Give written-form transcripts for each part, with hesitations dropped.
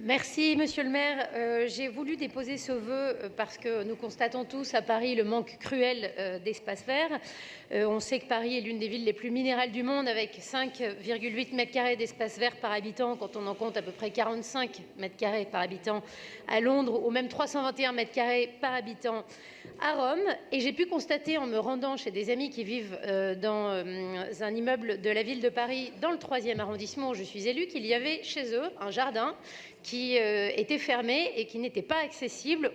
Merci, monsieur le maire. J'ai voulu déposer ce vœu parce que nous constatons tous à Paris le manque cruel d'espaces verts. On sait que Paris est l'une des villes les plus minérales du monde, avec 5,8 mètres carrés d'espace vert par habitant, quand on en compte à peu près 45 mètres carrés par habitant à Londres, ou même 321 mètres carrés par habitant à Rome. Et j'ai pu constater, en me rendant chez des amis qui vivent dans un immeuble de la ville de Paris, dans le 3e arrondissement où je suis élue, qu'il y avait chez eux un jardin qui était fermé et qui n'était pas accessible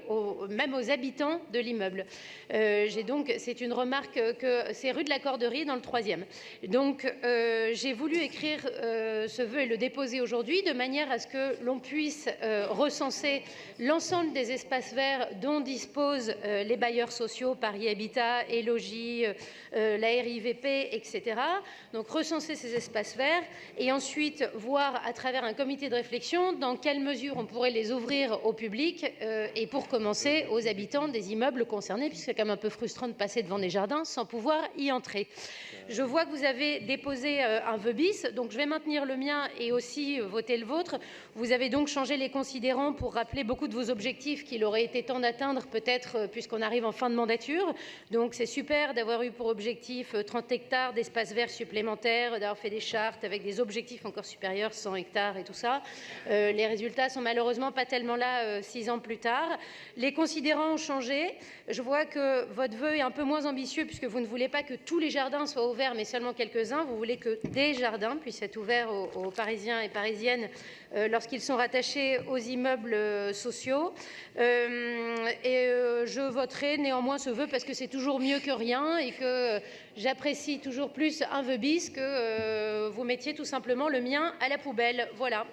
même aux habitants de l'immeuble. C'est une remarque que c'est rue de la Corderie dans le 3e. Donc j'ai voulu écrire ce vœu et le déposer aujourd'hui de manière à ce que l'on puisse recenser l'ensemble des espaces verts dont disposent les bailleurs sociaux, Paris Habitat, Élogis, la RIVP, etc. Donc recenser ces espaces verts et ensuite voir à travers un comité de réflexion dans quelle mesure on pourrait les ouvrir au public et pour commencer aux habitants des immeubles concernés, puisque c'est quand même un peu frustrant de passer devant des jardins sans pouvoir y entrer. Je vois que vous avez déposé un vœu bis, donc je vais maintenir le mien et aussi voter le vôtre. Vous avez donc changé les considérants pour rappeler beaucoup de vos objectifs qu'il aurait été temps d'atteindre peut-être puisqu'on arrive en fin de mandature. Donc c'est super d'avoir eu pour objectif 30 hectares d'espace vert supplémentaires, d'avoir fait des chartes avec des objectifs encore supérieurs, 100 hectares et tout ça. Les résultats sont malheureusement pas tellement là 6 ans plus tard. Les considérants ont changé. Je vois que votre vœu est un peu moins ambitieux puisque vous ne voulez pas que tous les jardins soient ouverts, mais seulement quelques-uns. Vous voulez que des jardins puissent être ouverts aux Parisiens et Parisiennes lorsqu'ils sont rattachés aux immeubles sociaux. Je voterai néanmoins ce vœu parce que c'est toujours mieux que rien et que j'apprécie toujours plus un vœu bis que vous mettiez tout simplement le mien à la poubelle. Voilà.